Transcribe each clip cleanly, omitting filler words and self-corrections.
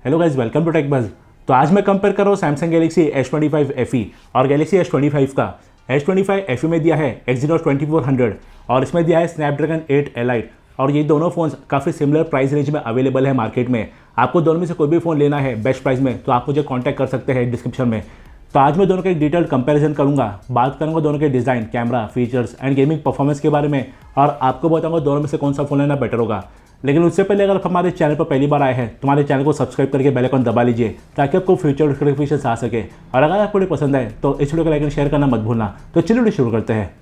Hello guys, welcome to Tech Buzz. तो आज मैं कंपेयर कर रहा हूँ सैमसंग गैलेक्सी S25 FE और गैलेक्सी S25 का। S25 FE में दिया है Exynos 2400 और इसमें दिया है स्नैपड्रैगन 8 एलाइट। और ये दोनों फ़ोन्स काफ़ी सिमिलर प्राइस रेंज में अवेलेबल है मार्केट में। आपको दोनों में से कोई भी फ़ोन लेना है बेस्ट प्राइस में तो आप मुझे कॉन्टैक्ट कर सकते हैं डिस्क्रिप्शन में। तो आज मैं दोनों का एक डिटेल्ड कंपैरिजन करूंगा, बात करूंगा दोनों के design, camera, features and gaming performance के बारे में, और आपको बताऊंगा दोनों में से कौन सा फ़ोन लेना बेटर होगा। लेकिन उससे पहले अगर आप हमारे चैनल पर पहली बार आए हैं तो हमारे चैनल को सब्सक्राइब करके बेल आइकन दबा लीजिए ताकि आपको फ्यूचर नोटिफिकेशन आ सके। और अगर आपको वीडियो पसंद है तो इस वीडियो को लाइक एंड शेयर करना मत भूलना। तो चलिए वीडियो शुरू करते हैं।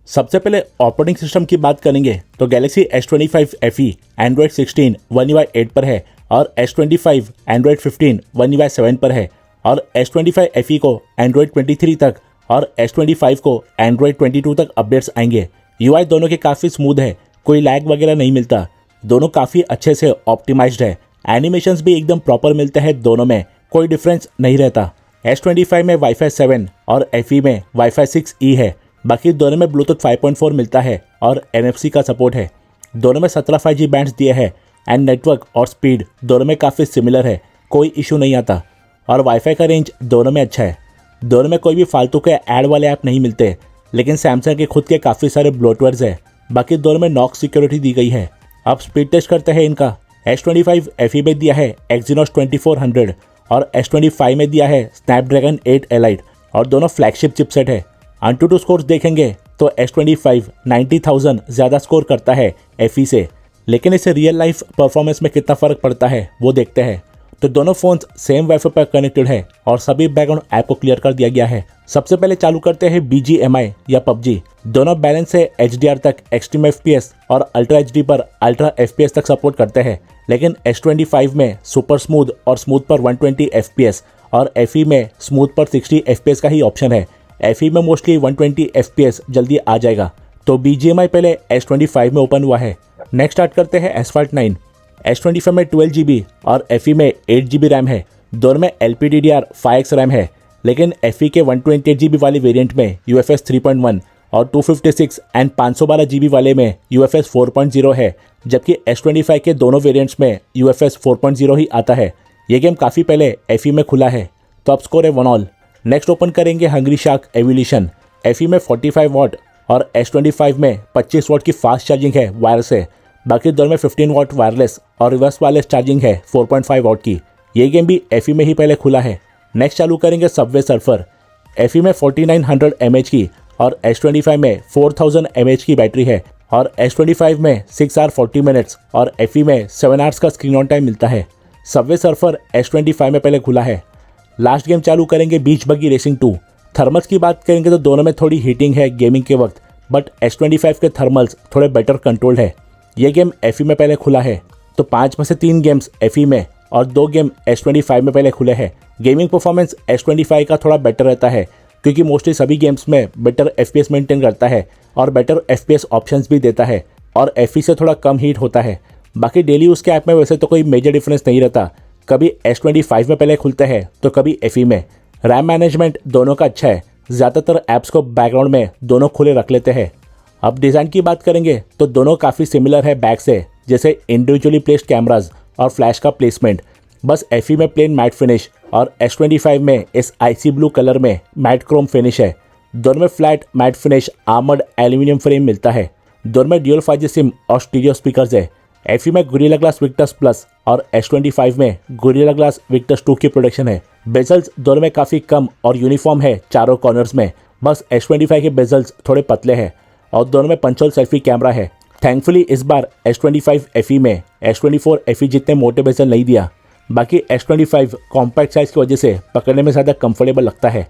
सबसे पहले ऑपरेटिंग सिस्टम की बात करेंगे तो Galaxy S25 FE Android 16 One UI 8 पर है और S25 एंड्रॉयड 15 One UI 7 पर है, और S25 FE को एंड्रॉयड 23 तक और S25 को एंड्रॉयड 22 तक अपडेट्स आएंगे। UI दोनों के काफ़ी स्मूथ है, कोई लैग वगैरह नहीं मिलता, दोनों काफ़ी अच्छे से ऑप्टिमाइज्ड है। एनिमेशंस भी एकदम प्रॉपर मिलते हैं, दोनों में कोई डिफरेंस नहीं रहता। S25 में Wi-Fi 7 और FE में Wi-Fi 6E है। बाकी दोनों में ब्लूटूथ 5.4 मिलता है और NFC का सपोर्ट है। दोनों में 17 5G बैंड्स दिए हैं एंड नेटवर्क और स्पीड दोनों में काफ़ी सिमिलर है, कोई इशू नहीं आता। और वाईफाई का रेंज दोनों में अच्छा है। दोनों में कोई भी फालतू के ऐड वाले ऐप नहीं मिलते, लेकिन सैमसंग के खुद के काफ़ी सारे ब्लोटवेयर्स है। बाकी दोनों में नॉक सिक्योरिटी दी गई है। अब स्पीड टेस्ट करते हैं इनका। S25 FE में दिया है Exynos 2400 और S25 में दिया है स्नैपड्रैगन 8 एलाइट, और दोनों फ्लैगशिप चिपसेट है। AnTuTu स्कोर्स देखेंगे तो S25 90,000 ज़्यादा स्कोर करता है FE से, लेकिन इसे रियल लाइफ परफॉर्मेंस में कितना फ़र्क पड़ता है वो देखते हैं। तो दोनों फ़ोन्स सेम वाईफाई पर कनेक्टेड है और सभी बैकग्राउंड ऐप को क्लियर कर दिया गया है। सबसे पहले चालू करते हैं BGMI या PUBG। दोनों बैलेंस है HDR तक एक्सट्रीम FPS और अल्ट्रा HD पर अल्ट्रा FPS तक सपोर्ट करते हैं, लेकिन S25 में सुपर स्मूथ और स्मूथ पर 120 FPS और FE में स्मूथ पर 60 FPS का ही ऑप्शन है। FE में मोस्टली 120 FPS जल्दी आ जाएगा। तो BGMI पहले S25 में ओपन हुआ है। नेक्स्ट स्टार्ट करते हैं Asphalt 9। S25 में 12GB और FE में 8GB रैम है। दोनों में LPDDR5X रैम है, लेकिन FE के 128GB वाले वेरिएंट में UFS 3.1 और 256 एंड 512GB वाले में UFS 4.0 है, जबकि S25 के दोनों वेरिएंट्स में UFS 4.0 ही आता है। ये गेम काफ़ी पहले FE में खुला है, तो अब स्कोर है 1-1। नेक्स्ट ओपन करेंगे हंग्री शार्क एवोल्यूशन। FE में 45 वाट और S25 में 25 वाट की फास्ट चार्जिंग है वायरलेस से। बाकी दोनों में 15 वाट वायरलेस और रिवर्स वायरलेस चार्जिंग है 4.5 वाट की। ये गेम भी FE में ही पहले खुला है। नेक्स्ट चालू करेंगे सबवे सर्फर। FE में 4900 mAh की और S25 में 4000 mAh की बैटरी है, और S25 में 6 आवर 40 मिनट्स और FE में 7 आवर्स का स्क्रीन ऑन टाइम मिलता है। सबवे सर्फर S25 में पहले खुला है। लास्ट गेम चालू करेंगे बीच बगी रेसिंग 2। थर्मल्स की बात करेंगे तो दोनों में थोड़ी हीटिंग है गेमिंग के वक्त, बट S25 के थर्मल्स थोड़े बेटर कंट्रोल्ड है। ये गेम FE में पहले खुला है, तो 5 में से 3 गेम्स FE में और 2 गेम S25 में पहले खुले हैं। गेमिंग परफॉर्मेंस S25 का थोड़ा बेटर रहता है, क्योंकि मोस्टली सभी गेम्स में बेटर FPS मेंटेन करता है और बेटर FPS ऑप्शंस भी देता है, और FE से थोड़ा कम हीट होता है। बाकी डेली उसके ऐप में वैसे तो कोई मेजर डिफरेंस नहीं रहता, कभी S25 में पहले खुलता है तो कभी FE में। रैम मैनेजमेंट दोनों का अच्छा है, ज़्यादातर ऐप्स को बैकग्राउंड में दोनों खुले रख लेते हैं। अब डिज़ाइन की बात करेंगे तो दोनों काफ़ी सिमिलर है बैक से, जैसे इंडिविजुअली प्लेस्ड कैमराज और फ्लैश का प्लेसमेंट। बस FE में प्लेन मैट फिनिश और S25 में इस आइसी ब्लू कलर में मैट क्रोम फिनिश है। दोनों में flat matte finish armoured aluminium frame मिलता है। दोनों में ड्यूल 5G सिम और स्टीरियो स्पीकर्स है। FE में गोरिल्ला ग्लास विक्टस प्लस और S25 में गोरिल्ला ग्लास विक्टस 2 की प्रोडक्शन है। बेजल्स दोनों में काफ़ी कम और यूनिफॉर्म है चारों कॉर्नर्स में, बस S25 के बेजल्स थोड़े पतले हैं, और दोनों में पंच होल सेल्फी कैमरा है। थैंकफुली इस बार S25 FE में S24 FE जितने मोटे बेजल नहीं दिया। बाकी S25 कॉम्पैक्ट साइज की वजह से पकड़ने में ज़्यादा कंफर्टेबल लगता है।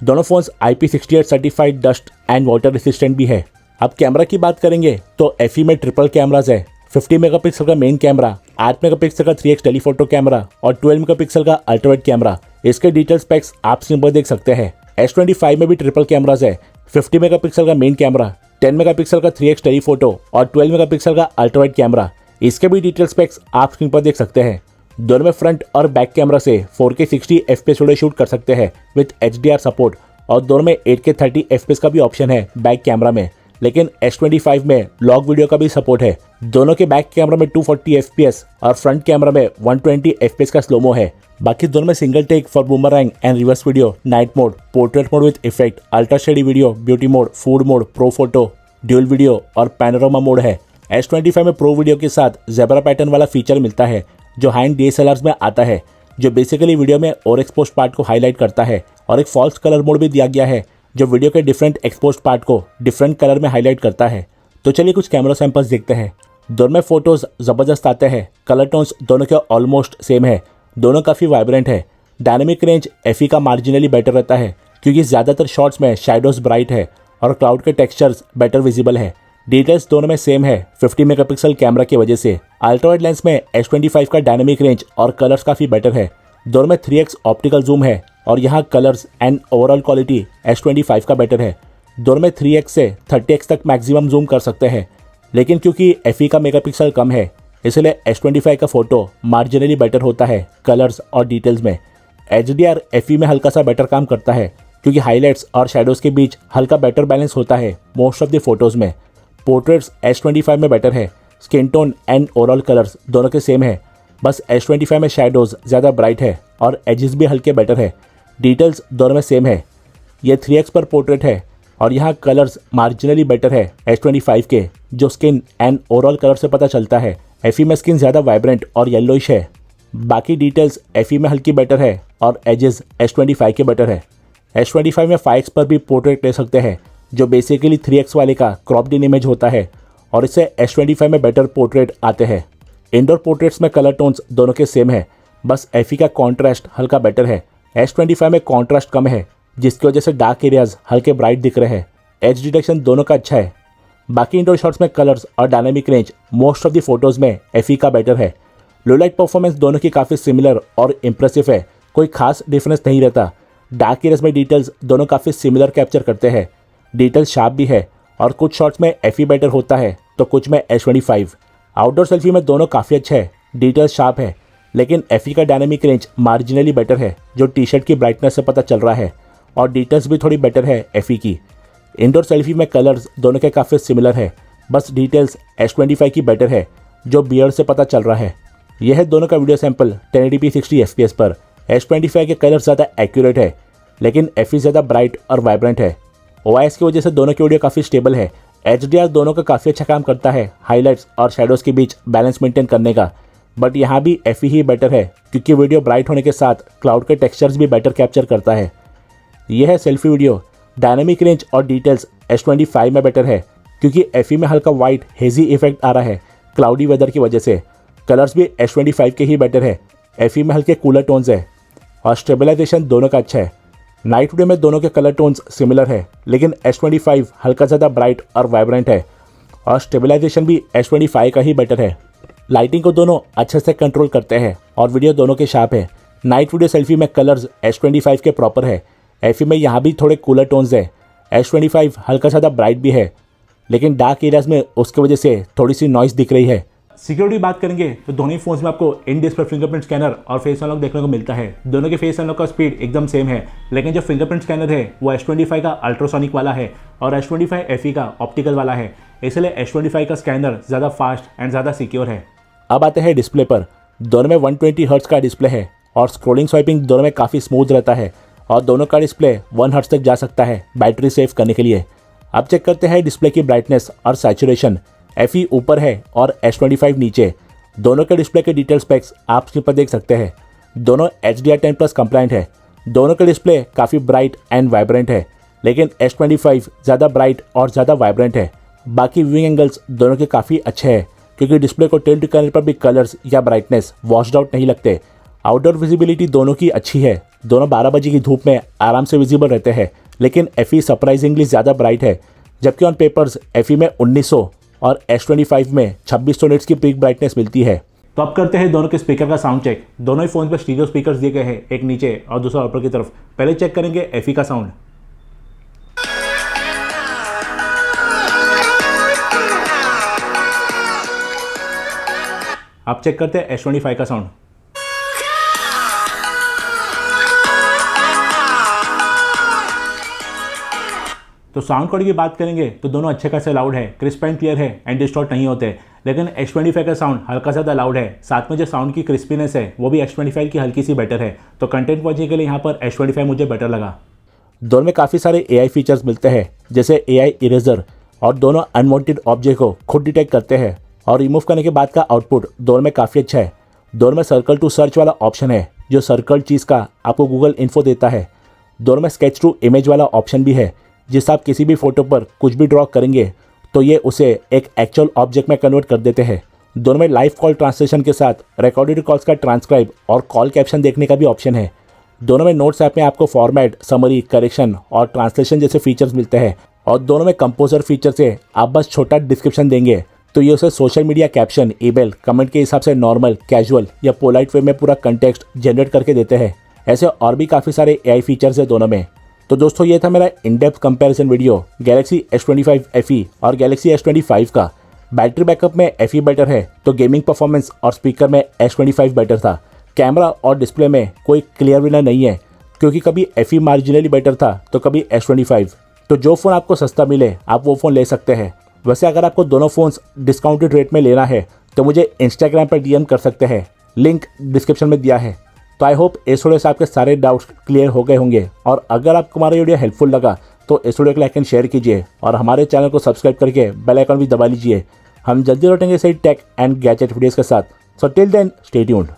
दोनों phones IP68 certified dust and water resistant भी है। अब कैमरा की बात करेंगे तो FE में ट्रिपल कैमराज है। 50 मेगापिक्सल का मेन कैमरा, 8 मेगापिक्सल का 3x टेलीफोटो कैमरा और 12 मेगापिक्सल का अल्ट्रावाइड कैमरा। इसके डिटेल स्पेक्स आप स्क्रीन पर देख सकते हैं। S25 में भी ट्रिपल कैमराज है। 50 मेगापिक्सल का मेन कैमरा, 10 मेगापिक्सल का 3x टेलीफोटो और 12 मेगापिक्सल का अल्ट्रावाइड कैमरा। इसके भी डिटेल स्पेक्स आप स्क्रीन पर देख सकते हैं। दोनों में फ्रंट और बैक कैमरा से 4K 60 FPS वीडियो शूट कर सकते हैं विद HDR सपोर्ट, और दोनों में 8K 30 FPS का भी ऑप्शन है बैक कैमरा में। लेकिन S25 में लॉग वीडियो का भी सपोर्ट है। दोनों के बैक कैमरा में 240 FPS और फ्रंट कैमरा में 120 FPS का स्लोमो है। बाकी दोनों में single take for boomerang and reverse video, night mode, portrait mode with effect, ultra steady video, beauty mode, food mode, pro photo, dual video और panorama mode है। S25 में pro video के साथ ज़ेब्रा पैटर्न वाला feature मिलता है जो hand DSLRs में आता है, जो बेसिकली वीडियो में और एक्सपोज पार्ट को हाईलाइट करता है। और एक फॉल्स कलर मोड भी दिया गया है जो वीडियो के डिफरेंट एक्सपोज पार्ट को डिफरेंट कलर में हाईलाइट करता है। तो चलिए कुछ कैमरा सैंपल्स देखते हैं। दोनों में फोटोज ज़बरदस्त आते हैं। कलर टोन्स दोनों के ऑलमोस्ट सेम है। दोनों काफ़ी वाइब्रेंट है। डायनेमिक रेंज FE का मार्जिनली बेटर रहता है क्योंकि ज़्यादातर शॉट्स में शैडोज ब्राइट है और क्लाउड के टेक्सचर्स बेटर विजिबल है। डिटेल्स दोनों में सेम है 50 मेगापिक्सल कैमरा की वजह से। अल्ट्रा वाइड लेंस में S25 का डायनेमिक रेंज और कलर्स काफ़ी बेटर है। दोनों में 3x ऑप्टिकल जूम है और यहाँ colours and overall quality S25 का बेटर है। दोनों में 3x से 30x तक मैक्सिमम जूम कर सकते हैं, लेकिन क्योंकि FE का मेगापिक्सल कम है इसलिए S25 का फोटो मार्जिनली बेटर होता है कलर्स और डिटेल्स में। HDR FE में हल्का सा बेटर काम करता है क्योंकि हाईलाइट्स और शेडोज के बीच हल्का बेटर बैलेंस होता है मोस्ट ऑफ द फोटोज़ में। पोर्ट्रेट्स S25 में बेटर है। Skin tone and overall colours दोनों के सेम है, बस S25 में शैडोज ज़्यादा ब्राइट है और एजेस भी हल्के बेटर है। डिटेल्स दोनों में सेम है। ये 3x पर पोर्ट्रेट है और यहाँ कलर्स मार्जिनली बेटर है S25 के, जो स्किन एंड ओवरऑल कलर से पता चलता है। FE में स्किन ज़्यादा वाइब्रेंट और येलोइश है। बाकी डिटेल्स FE में हल्की बेटर है और एजेस S25 के बेटर है। S25 में 5x पर भी पोर्ट्रेट ले सकते हैं जो बेसिकली 3x वाले का क्रॉप्ड इन इमेज होता है और इससे S25 में बेटर पोर्ट्रेट आते हैं। इंडोर पोर्ट्रेट्स में कलर टोन्स दोनों के सेम है, बस FE का कॉन्ट्रास्ट हल्का बेटर है। S25 में कॉन्ट्रास्ट कम है जिसकी वजह से डार्क एरियाज हल्के ब्राइट दिख रहे हैं। एज डिटेक्शन दोनों का अच्छा है। बाकी इंडोर शॉट्स में कलर्स और dynamic range most of the photos में FE का बेटर है। लो लाइट परफॉर्मेंस दोनों की काफ़ी सिमिलर और इम्प्रेसिव है, कोई खास डिफरेंस नहीं रहता। डार्क एरियाज में डिटेल्स दोनों काफ़ी सिमिलर कैप्चर करते हैं। डिटेल्स शार्प भी है और कुछ शॉट्स में FE बेटर होता है तो कुछ में S25। आउटडोर सेल्फी में दोनों काफ़ी अच्छे है। डिटेल्स शार्प है लेकिन FE का डायनेमिक रेंज मार्जिनली बेटर है जो टी शर्ट की ब्राइटनेस से पता चल रहा है, और डिटेल्स भी थोड़ी बेटर है FE की। इंडोर सेल्फी में कलर्स दोनों के काफ़ी सिमिलर है, बस डिटेल्स S25 की बेटर है जो बियर्ड से पता चल रहा है। यह है दोनों का वीडियो सैंपल 1080p 60 FPS पर। S25 के कलर ज़्यादा एक्यूरेट है लेकिन FE ज़्यादा ब्राइट और वाइब्रेंट है। OIS की वजह से दोनों की वीडियो काफ़ी स्टेबल है। HDR दोनों का काफ़ी अच्छा काम करता है हाईलाइट्स और शेडोज़ के बीच बैलेंस मेंटेन करने का, बट यहाँ भी FE ही बेटर है क्योंकि वीडियो ब्राइट होने के साथ क्लाउड के टेक्सचर्स भी बेटर कैप्चर करता है। यह है सेल्फी वीडियो। डायनेमिक रेंज और डिटेल्स S25 में बेटर है क्योंकि FE में हल्का वाइट हेजी इफेक्ट आ रहा है क्लाउडी वेदर की वजह से। कलर्स भी S25 के ही बेटर है। FE में हल्के कूलर टोन्स है और स्टेबलाइजेशन दोनों का अच्छा है। नाइट वीडियो में दोनों के कलर टोन्स सिमिलर है लेकिन S25 हल्का ज़्यादा ब्राइट और वाइब्रेंट है और स्टेबलाइजेशन भी S25 का ही बेटर है। लाइटिंग को दोनों अच्छे से कंट्रोल करते हैं और वीडियो दोनों के शार्प है। नाइट वीडियो सेल्फी में कलर्स S25 के प्रॉपर है। FE में यहाँ भी थोड़े कूलर टोन्स है। S25 हल्का ज़्यादा ब्राइट भी है लेकिन डार्क एरियाज में उसकी वजह से थोड़ी सी नॉइस दिख रही है। सिक्योरिटी बात करेंगे तो दोनों ही फोन्स में आपको इन डिस्प्ले फिंगरप्रिंट स्कैनर और फेस अनलॉक देखने को मिलता है। दोनों के फेस अनलॉक का स्पीड एकदम सेम है, लेकिन जो फिंगरप्रिंट स्कैनर है वो S25 का अल्ट्रासोनिक वाला है और S25 FE का ऑप्टिकल वाला है, इसलिए S25 का स्कैनर ज़्यादा फास्ट एंड ज़्यादा सिक्योर है। अब आते हैं डिस्प्ले पर। दोनों में 120 हर्ट्ज का डिस्प्ले है और स्क्रोलिंग स्वाइपिंग दोनों में काफ़ी स्मूथ रहता है और दोनों का डिस्प्ले 1 हर्ट्ज तक जा सकता है बैटरी सेव करने के लिए। अब चेक करते हैं डिस्प्ले की ब्राइटनेस और सैचुरेशन। FE ऊपर है और S25 नीचे। दोनों के डिस्प्ले के डिटेल स्पेक्स आप स्क्रीन पर देख सकते हैं। दोनों HDR10+ कंप्लाइंट है। दोनों के डिस्प्ले काफ़ी ब्राइट एंड वाइब्रेंट है, लेकिन S25 ज़्यादा ब्राइट और ज़्यादा वाइब्रेंट है। बाकी व्यूइंग एंगल्स दोनों के काफ़ी अच्छे हैं क्योंकि डिस्प्ले को टिल्ट करने पर भी कलर्स या ब्राइटनेस वॉश्ड आउट नहीं लगते। आउटडोर विजिबिलिटी दोनों की अच्छी है। दोनों 12 बजे की धूप में आराम से विजिबल रहते हैं, लेकिन FE सरप्राइजिंगली ज़्यादा ब्राइट है, जबकि ऑन पेपर्स FE में 1900 और S25 में 2600 निट्स की पीक ब्राइटनेस मिलती है। तो अब करते हैं दोनों के स्पीकर का साउंड चेक। दोनों ही फोन पर स्टीरियो स्पीकर्स दिए गए हैं, एक नीचे और दूसरा ऊपर की तरफ। पहले चेक करेंगे FE का साउंड। अब चेक करते हैं S25 का साउंड। तो साउंड क्वालिटी की बात करेंगे तो दोनों अच्छे खासे लाउड है, क्रिस्प एंड क्लियर है एंड डिस्टॉर्ट नहीं होते। लेकिन X25 का साउंड हल्का ज़्यादा लाउड है, साथ में जो साउंड की क्रिस्पीनेस है वो भी X25 की हल्की सी बेटर है। तो कंटेंट वॉचिंग के लिए यहाँ पर X25 मुझे बेटर लगा। दोनों में काफ़ी सारे AI फीचर्स मिलते हैं, जैसे AI इरेजर, और दोनों अनवांटेड ऑब्जेक्ट को खुद डिटेक्ट करते हैं और रिमूव करने के बाद का आउटपुट दोनों में काफ़ी अच्छा है। दोनों में सर्कल टू सर्च वाला ऑप्शन है, जो सर्कल चीज़ का आपको गूगल इन्फो देता है। दोनों में स्केच टू इमेज वाला ऑप्शन भी है, जिससे आप किसी भी फोटो पर कुछ भी ड्रॉ करेंगे तो ये उसे एक एक्चुअल ऑब्जेक्ट में कन्वर्ट कर देते हैं। दोनों में लाइव कॉल ट्रांसलेशन के साथ रिकॉर्डेड कॉल्स का ट्रांसक्राइब और कॉल कैप्शन देखने का भी ऑप्शन है। दोनों में नोट्स ऐप में आपको फॉर्मेट, समरी, करेक्शन और ट्रांसलेशन जैसे फीचर्स मिलते हैं। और दोनों में कंपोजर फीचर से आप बस छोटा डिस्क्रिप्शन देंगे तो ये उसे social media caption, email, comment के हिसाब से नॉर्मल, कैजुअल या पोलाइट वे में पूरा कंटेक्स्ट जनरेट करके देते हैं। ऐसे और भी काफ़ी सारे AI फीचर्स है दोनों में। तो दोस्तों ये था मेरा in depth comparison video Galaxy S25 FE और गैलेक्सी S25 का। बैटरी बैकअप में FE बेटर है तो गेमिंग परफॉर्मेंस और स्पीकर में S25 बेटर था। कैमरा और डिस्प्ले में कोई क्लियर विनर नहीं है, क्योंकि कभी FE मार्जिनली बेटर था तो कभी S25। तो जो फ़ोन आपको सस्ता मिले आप वो फ़ोन ले सकते हैं। वैसे अगर आपको दोनों फ़ोन्स डिस्काउंटेड रेट में लेना है तो मुझे इंस्टाग्राम पर DM कर सकते हैं, लिंक डिस्क्रिप्शन में दिया है। तो आई होप इस वीडियो से आपके सारे डाउट्स क्लियर हो गए होंगे, और अगर आपको हमारा वीडियो हेल्पफुल लगा तो इस वीडियो को लाइक एंड शेयर कीजिए और हमारे चैनल को सब्सक्राइब करके बेल आइकन भी दबा लीजिए। हम जल्दी लौटेंगे सही टेक एंड गैजेट वीडियोस के साथ। So till then stay tuned.